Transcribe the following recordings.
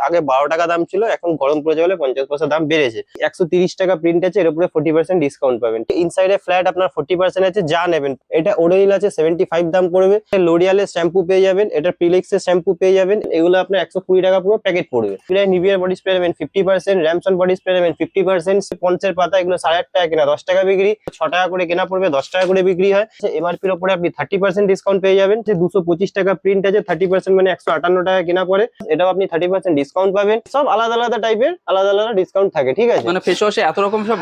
আগে 12 টাকা দাম ছিল, এখন গরম পড়েছে বলে 50 পয়সা দাম বেড়েছে। 130 টাকা প্রিন্ট আছে, এর উপরে 40% ডিসকাউন্ট পাবেন। ইনসাইডে ফ্ল্যাট আপনার 40% আছে, যা নেবেন। এটা ওডোনিল আছে 75 দাম পড়বে। লরিয়ালের শ্যাম্পু পেয়ে যাবেন, এটা প্রিলেক্সের শ্যাম্পু পেয়ে যাবেন, এগুলো আপনার 120 টাকা পুরো প্যাকেট পড়বে। নিভিয়ার বডি স্প্রে নেবেন 50%, র্যামসন বডি স্প্রে নেবেন 50%। পঞ্চের পাতা এগুলো 8.5 টাকা কেনা, 10 টাকা বিক্রি, 6 টাকা করে কেনা পড়বে, 10 টাকা করে বিক্রি হয়। এমআরপির উপরে আপনি 30% ডিসকাউন্ট পেয়ে যাবেন। যে 225 টাকা প্রিন্ট আছে, 30% মানে 158 টাকা কেনা পড়ে, এটাও আপনি 30% ডিসকাউন্ট পাবেন। সব আলাদা আলাদা টাইপের আলাদা আলাদা ডিসকাউন্ট থাকে, ঠিক আছে? মানে ফেস ওয়াশে এত রকম সব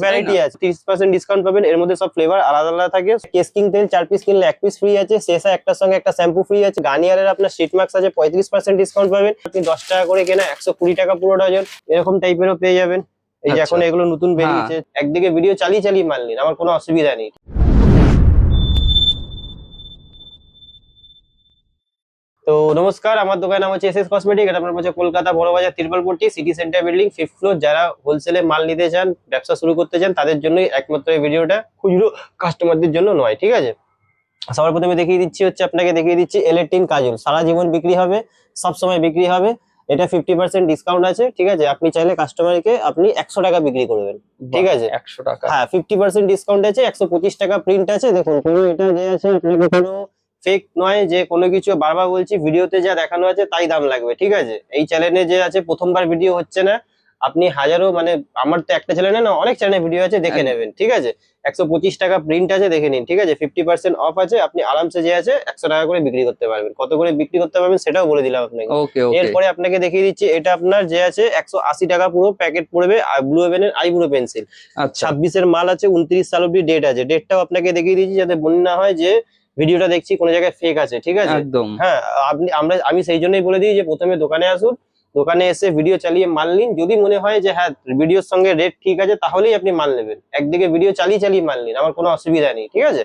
ভ্যারাইটি আছে। 30% ডিসকাউন্ট পাবেন, এর মধ্যে সব ফ্লেভার আলাদা আলাদা থাকে। কেসকিং তেল 4 পিস কিনলে 1 পিস ফ্রি আছে। শেষা একটার সঙ্গে একটা শ্যাম্পু ফ্রি আছে। গার্নিয়ারের আপনার শিট মাস্ক আছে, 35% ডিসকাউন্ট পাবেন। আপনি 10 টাকা করে কেনা 120 টাকা পুরো ডজন, এরকম টাইপেরও পেয়ে যাবেন। এই যে এখন এগুলো নতুন বেরিয়েছে, একদিকে ভিডিও চালিয়ে চালিয়ে মাল নিন, আমার কোনো অসুবিধা নেই। তো নমস্কার, আমার দোকানের নাম হচ্ছে এসএস কসমেটিক। এটা আপনার পাচ্ছে কলকাতা বড় বাজার, Tirupati city centre building, 5th floor. যারা হোলসেলে মাল নিতে চান, ব্যবসা শুরু করতে চান, তাদের জন্যই একমাত্র এই ভিডিওটা, খুচরো কাস্টমারদের জন্য নয়, ঠিক আছে? সবার প্রথমে দেখিয়ে দিচ্ছি এল18 কাজল। সারা জীবন বিক্রি হবে, সব সময় বিক্রি হবে। এটা 50% ডিসকাউন্ট আছে, ঠিক আছে? আপনি চাইলে কাস্টমারকে আপনি 100 টাকা বিক্রি করবেন, ঠিক আছে? 100 টাকা, হ্যাঁ, 50% ডিসকাউন্ট আছে, 125 টাকা প্রিন্ট আছে। দেখুন, কোনো এটা যে আছে আপনাকে কোনো ফেক নয়, যে কোনো কিছু বারবার বলছি, ভিডিওতে যা দেখানো আছে তাই দাম লাগবে, ঠিক আছে? এই চ্যানেলে যে আছে, প্রথমবার ভিডিও হচ্ছে না, আপনি হাজারো, মানে আমার তো একটা চ্যানেলে না, অনেক চ্যানেলে ভিডিও আছে, দেখে নেবেন, ঠিক আছে? 125 টাকা প্রিন্ট আছে, দেখে নিন, ঠিক আছে? 50% অফ আছে, আপনি আরামসে যে আছে 100 টাকা করে বিক্রি করতে পারবেন। কত করে বিক্রি করতে পারবেন সেটাও বলে দিলাম আপনাকে। এরপরে আপনাকে দেখিয়ে দিচ্ছি, এটা আপনার যে আছে 180 টাকা পুরো প্যাকেট পড়বে, আর ব্লু হেভেনের আইব্রো পেন্সিল। 26-এর মাল আছে, 29 সাল অব্দি ডেট আছে। ডেটটাও আপনাকে দেখিয়ে দিচ্ছি, যাতে মনে না হয় যে ভিডিওটা দেখছি কোনো জায়গায় ফেক আছে, ঠিক আছে? একদম। হ্যাঁ, আমি সেই জন্যই বলে দিই যে প্রথমে দোকানে আসুন, দোকানে এসে ভিডিও চালিয়ে মাল নিন। যদি মনে হয় যে হ্যাঁ, ভিডিওর সঙ্গে রেট ঠিক আছে, তাহলেই আপনি মাল নেবেন। একদিকে ভিডিও চালিয়ে চালিয়ে মাল নিন, আমার কোনো অসুবিধা নেই, ঠিক আছে?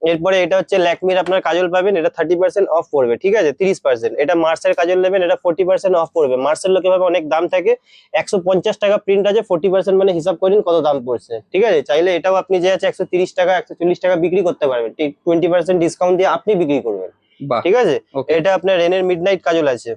এরপরে এটা হচ্ছে ল্যাকমির আপনার কাজল পাবেন, এটা 30% অফ পড়বে, ঠিক আছে? 30%। এটা মার্সের কাজল নেবেন, এটা 40% অফ পড়বে। মার্সের লোকে ভাবে অনেক দাম থাকে, 150 টাকা প্রিন্ট আছে, 40% মানে হিসাব করেন কত দাম পড়ছে, ঠিক আছে? চাইলে এটাও আপনি যে আছে 130 টাকা 140 টাকা বিক্রি করতে পারবেন, 20% ডিসকাউন্ট দিয়ে আপনি বিক্রি করবেন, ঠিক আছে? এটা আপনার রেনের মিডনাইট কাজল আছে,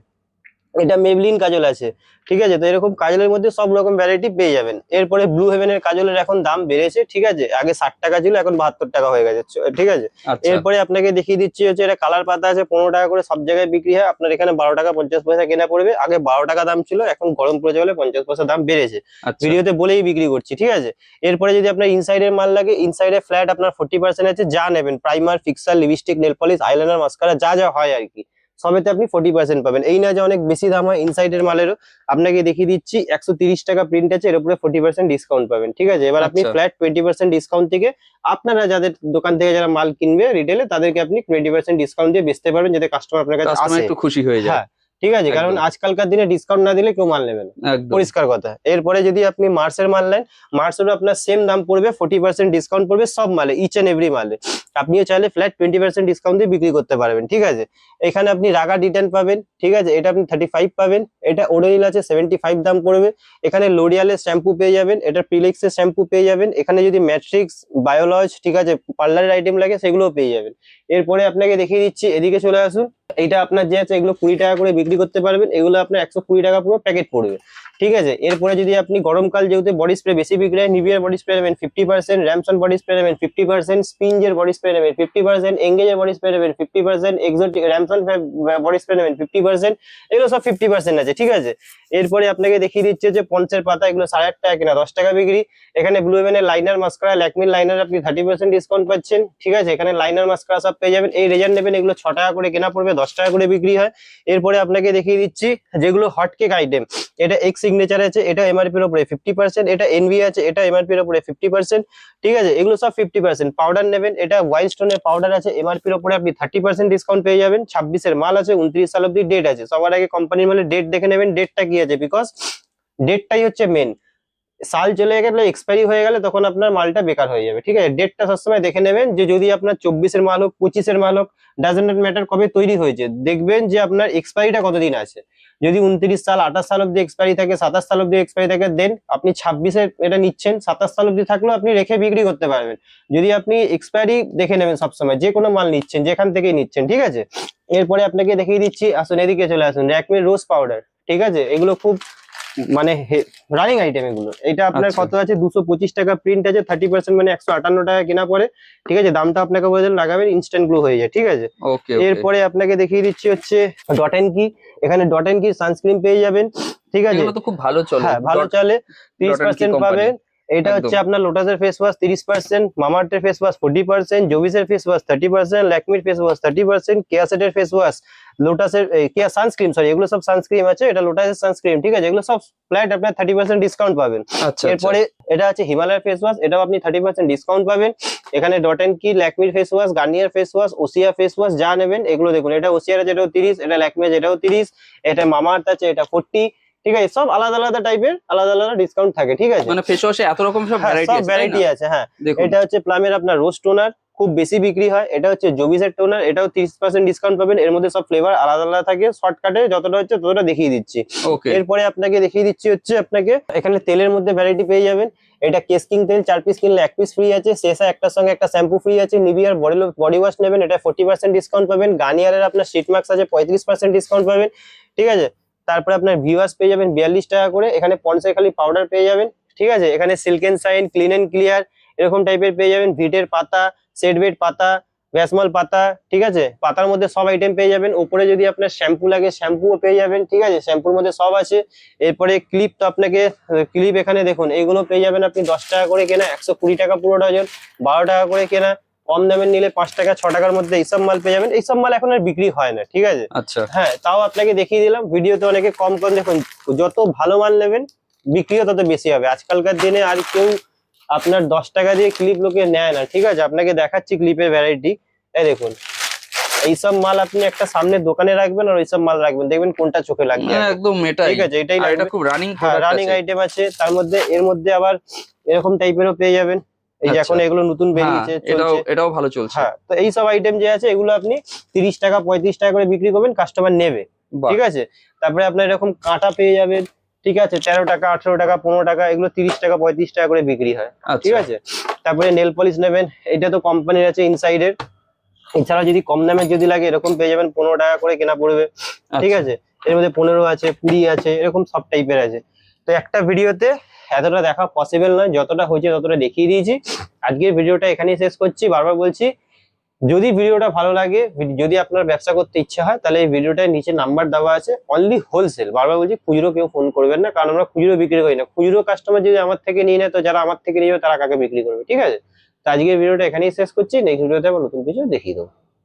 এটা মেবলিন কাজল আছে, ঠিক আছে? তো এরকম কাজলের মধ্যে সব রকম ভ্যারাইটি পেয়ে যাবেন। এরপরে ব্লু হেভেনের কাজলের এখন দাম বেড়েছে, ঠিক আছে? আগে 60 টাকা ছিল, এখন 72 টাকা হয়ে গেছে, ঠিক আছে? এরপরে আপনাকে দেখিয়ে দিচ্ছি হচ্ছে, এটা কালার পাতা আছে, 15 টাকা করে সব জায়গায় বিক্রি হয়। আপনার এখানে 12 টাকা 50 পয়সা কেনা পড়বে। আগে 12 টাকা দাম ছিল, এখন গরম পড়েছে বলে 50 পয়সা দাম বেড়েছে। ভিডিওতে বলেই বিক্রি করছি, ঠিক আছে? এরপরে যদি আপনার ইনসাইডের মাল লাগে, ইনসাইডে ফ্ল্যাট আপনার 40% আছে, যা নেবেন, primer, fixer, lipstick, nail polish, eyeliner, mascara, যা যা হয় আর কি, সবেতে আপনি 40% পাবেন। এই না যে অনেক বেশি দাম হয় ইনসাইডের মালেরও। আপনাকে দেখিয়ে দিচ্ছি, 130 টাকা প্রিন্ট আছে, এর উপরে 40% ডিসকাউন্ট পাবেন, ঠিক আছে? এবার আপনি ফ্ল্যাট 20% ডিসকাউন্ট থেকে, আপনারা যাদের দোকান থেকে যারা মাল কিনবে রিটেলে, তাদেরকে আপনি 20% ডিসকাউন্ট দিয়ে বেচতে পারবেন, যাতে কাস্টমার আপনার কাছে আসে, একটু খুশি হয়ে যায়। হ্যাঁ, ঠিক আছে? কারণ আজকালকার দিনে ডিসকাউন্ট না দিলে কেউ মাল নেবে না, পরিষ্কার কথা। এরপরে যদি আপনি মার্সের মাল নেন, মার্সেরও আপনার সেম দাম পড়বে, 40% ডিসকাউন্ট পড়বে সব মালে, ইচ এন্ড এভরি মালে। আপনিও চাইলে ফ্ল্যাট 20% ডিসকাউন্ট দিয়ে বিক্রি করতে পারবেন, ঠিক আছে? এখানে আপনি রাগা ডিটেন পাবেন, ঠিক আছে? এটা আপনি 35 পাবেন। এটা ওডোনিল আছে, 75 দাম পড়বে। এখানে লরিয়ালের শ্যাম্পু পেয়ে যাবেন, এটা প্রিলেক্সের শ্যাম্পু পেয়ে যাবেন। এখানে যদি ম্যাট্রিক্স, বায়োলজ, ঠিক আছে, পার্লারের আইটেম লাগে, সেগুলোও পেয়ে যাবেন। এরপরে আপনাকে দেখিয়ে দিচ্ছি, এদিকে চলে আসুন। এইটা আপনার যে আছে, এগুলো 20 টাকা করে বিক্রি করতে পারবেন। এগুলো আপনার 120 টাকা পুরো প্যাকেট পড়বে, ঠিক আছে? এরপরে যদি আপনি গরমকাল, যেহেতু বডি স্প্রে বেশি বিক্রি হয়, নিভিয়ার বডি স্প্রে নেবেন 50%, র্যামসন বডি স্প্রে নেবেন 50%, স্পিঞ্জের বডি স্প্রে নেবেন 50%, এঙ্গেজের বডি স্প্রে নেবেন 50%, এক্সোটিক র্যামসন বডি স্প্রে নেবেন 50%। এগুলো সব 50% আছে, ঠিক আছে? এরপরে আপনাকে দেখিয়ে দিচ্ছে যে পঞ্চের পাতা, এগুলো 8.5 টাকা কেনা, 10 টাকা বিক্রি। এখানে ব্লু হেভেনের লাইনার, মাস্কারা, ল্যাকমির লাইনার আপনি 30% ডিসকাউন্ট পাচ্ছেন, ঠিক আছে? এখানে লাইনার, মাস্কারা সব পেয়ে যাবেন। এই রেজার নেবেন, এগুলো 6 টাকা করে কেনা পড়বে, 10 টাকা করে বিক্রি হয়। এরপরে আপনাকে দেখিয়ে দিচ্ছি যেগুলো হটকেক আইটেম, এটা এক্স সিগনেচার আছে, এটা এমআরপির উপরে 50%, এটা এনভি আছে, এটা এমআরপির উপরে 50%, ঠিক আছে? এগুলো সব 50%। পাউডার নেবেন, এটা ওয়াইল্ড স্টোনের পাউডার আছে, এমআরপির উপরে আপনি 30% ডিসকাউন্ট পেয়ে যাবেন। 26-এর মাল আছে, 29 সাল অব্দি ডেট আছে। সবার আগে কোম্পানির মালের ডেট দেখে নেবেন, ডেটটা কি আছে, বিকজ ডেটটাই হচ্ছে মেন। সাল চলে গেলে, এক্সপায়ারি হয়ে গেলে, তখন আপনার মালটা বেকার হয়ে যাবে, ঠিক আছে? ডেটটা সবসময় দেখে নেবেন, যে যদি আপনার 24-এর মাল হোক, 25-এর মাল হোক, ডাজন্ট ম্যাটার কবে তৈরি হয়েছে, দেখবেন যে আপনার এক্সপায়ারিটা কতদিন আছে। যদি 29 সাল, 28 সাল অব্দি এক্সপায়ারি থাকে, 27 সাল অব্দি এক্সপায়ারি থাকে, দেন আপনি 26-এর এটা নিচ্ছেন, 27 সাল অব্দি থাকলেও আপনি রেখে বিক্রি করতে পারবেন। যদি আপনি এক্সপায়ারি দেখে নেবেন সবসময়, যে কোনো মাল নিচ্ছেন, যেখান থেকেই নিচ্ছেন, ঠিক আছে? এরপরে আপনাকে দেখিয়ে দিচ্ছি, আসুন এদিকে চলে আসুন, ল্যাকমির রোজ পাউডার, ঠিক আছে, এগুলো খুব মানে রানিং আইটেম এগুলো। এটা আপনার আচ্ছা। কত আছে, 225 টাকা প্রিন্ট আছে, 30% মানে 158 টাকা কেনা পড়ে। ঠিক আছে, দামটা আপনাকে বলে দিলাম, লাগাবেন ইনস্ট্যান্ট গ্লো হয়ে যায়। ঠিক আছে, ওকে ওকে। এরপরে আপনাকে দেখিয়ে দিচ্ছি হচ্ছে ডট এন্ড কি। এখানে ডট এন্ড কি সানস্ক্রিন পেয়ে যাবেন। ঠিক আছে, এগুলো তো খুব ভালো চলে। হ্যাঁ ভালো চলে, ডট এন্ড কি 30% কোম্পানি। পাবেন। এটা একদম। হচ্ছে আপনার লোটাসের ফেস ওয়াশ 30%, মামাআর্থের ফেস ওয়াশ 40%, জোভিসের ফেস ওয়াশ 30%, ল্যাকমির ফেস ওয়াশ 30%, কেয়া সেটের ফেস ওয়াশ, লোটাসের কেয়া সানস্ক্রিন, সরি এগুলো সব সানস্ক্রিন আছে, এটা লোটাসের সানস্ক্রিন। ঠিক আছে, এগুলো সব ফ্ল্যাট আপনার 30% ডিসকাউন্ট পাবেন। আচ্ছা। এরপরে এটা আছে হিমালয়ের ফেস ওয়াশ, এটাও আপনি 30% ডিসকাউন্ট পাবেন। এখানে ডট এন্ড কি, ল্যাকমির face wash, Garnier face wash, ওসিয়া ফেস ওয়াশ, যা নেবেন এগুলো দেখুন। এটা ওসিয়ার আছে, এটাও 30, এটা ল্যাকমি আছে, এটাও 30, এটা মামাআর্থ আছে, এটা 40। ঠিক আছে, সব আলাদা আলাদা টাইপের আলাদা আলাদা ডিসকাউন্ট থাকে। ঠিক আছে, মানে ফেস ওয়াশে এত রকম সব হ্যাঁ ভ্যারাইটি সব আছে, তাই ভ্যারাইটি না? আছে। হ্যাঁ, দেখুন। এটা হচ্ছে প্লামের আপনার রোজ টোনার, খুব বেশি বিক্রি হয়। এটা হচ্ছে জোভিসের টোনার, এটাও 30% ডিসকাউন্ট পাবেন। এর মধ্যে সব ফ্লেভার আলাদা আলাদা থাকে, শর্টকাটে যতটা হচ্ছে ততটা দেখিয়ে দিচ্ছি। ওকে। এরপরে আপনাকে দেখিয়ে দিচ্ছি হচ্ছে আপনাকে এখানে তেলের মধ্যে ভ্যারাইটি পেয়ে যাবেন। এটা কেসকিং তেল 4 পিস কিনলে 1 পিস ফ্রি আছে, শেষা একটার সঙ্গে একটা শ্যাম্পু ফ্রি আছে। নিভিয়ার বডি ওয়াশ নেবেন, এটা 40% ডিসকাউন্ট পাবেন। গার্নিয়ারের আপনার শিট মাস্ক আছে, 35% ডিসকাউন্ট পাবেন। ঠিক আছে, তারপরে আপনার ভিউয়ার্স পেয়ে যাবেন 42 টাকা করে। এখানে পন্ডসের খালি পাউডার পেয়ে যাবেন। ঠিক আছে, এখানে silk and shine, clean and clear এরকম টাইপের পেয়ে যাবেন। ভিটের পাতা, সেটবেট পাতা, ভ্যাসমল পাতা। ঠিক আছে, পাতার মধ্যে সব আইটেম পেয়ে যাবেন। উপরে যদি আপনার শ্যাম্পু লাগে শ্যাম্পুও পেয়ে যাবেন। ঠিক আছে, শ্যাম্পুর মধ্যে সব আছে। এরপরে ক্লিপ, তো আপনাকে ক্লিপ এখানে দেখুন, এইগুলো পেয়ে যাবেন আপনি 10 টাকা করে কেনা, 120 টাকা পুরো ডজন, 12 টাকা করে কেনা। কম দামের নিলে 5 টাকা 6 টাকার মধ্যে এইসব মাল পেয়ে যাবেন। এইসব মাল এখন আর বিক্রি হয় না। ঠিক আছে, আচ্ছা। হ্যাঁ তাও আপনাকে দেখিয়ে দিলাম ভিডিওতে, অনেকে কম কম। দেখুন, যত ভালো মাল নেবেন বিক্রিও তত বেশি হবে। আজকালকার দিনে আর কেউ আপনার 10 টাকা দিয়ে ক্লিপ লোকে নেয় না। ঠিক আছে, আপনাকে দেখাচ্ছি ক্লিপের ভ্যারাইটি। এই দেখুন, এইসব মাল আপনি একটা সামনে দোকানে রাখবেন আর ওইসব মাল রাখবেন, দেখবেন কোনটা চোখে লাগবে আগে। একদম এটাই। ঠিক আছে, এটাই আর এটা লাগবে। খুব রানিং হ্যাঁ প্রোডাক্ট রানিং আছে। আইটেম আছে তার মধ্যে। এর মধ্যে আবার এরকম টাইপেরও পেয়ে যাবেন, এই যে আচ্ছা। এখন এগুলো নতুন হ্যাঁ, বেরিয়েছে, এটাও চলছে। এটাও ভালো চলছে। হ্যাঁ, তো এই সব আইটেম যে আছে এগুলো আপনি 30 টাকা 35 টাকা করে বিক্রি করবেন, কাস্টমার নেবে। বাহ। ঠিক আছে, তারপরে আপনার এরকম কাঁটা পেয়ে যাবেন। ঠিক আছে, 13 টাকা 18 টাকা 15 টাকা, এগুলো 30 টাকা 35 টাকা করে বিক্রি হয়। ঠিক আচ্ছা। আছে, তারপরে নেল পলিশ নেবেন, এটা তো কোম্পানির আছে ইনসাইডের। এছাড়া যদি কম দামের যদি লাগে এরকম পেয়ে যাবেন, 15 টাকা করে কেনা পড়বে। ঠিক আচ্ছা। আছে, এর মধ্যে 15 আছে, 20 আছে, এরকম সব টাইপের আছে। তো একটা ভিডিওতে এতটা দেখা পসিবল নয়, যতটা হয়েছে ততটা দেখিয়ে দিয়েছি। আজকের ভিডিওটা এখানেই শেষ করছি। বারবার বলছি, যদি ভিডিওটা ভালো লাগে, যদি আপনার ব্যবসা করতে ইচ্ছে হয়, তাহলে এই ভিডিওটার নিচে নাম্বার দেওয়া আছে। অনলি হোলসেল, বারবার বলছি, খুচরো কেউ ফোন করবেন না, কারণ আমরা খুচরো বিক্রি করি না। খুচরো কাস্টমার যদি আমার থেকে নিয়ে নেয়, তো যারা আমার থেকে নিয়ে যাবে তারা কাকে বিক্রি করবে। ঠিক আছে, তো আজকের ভিডিওটা এখানেই শেষ করছি। নেক্সট ভিডিওতে আবার নতুন কিছু দেখিয়ে দেবো।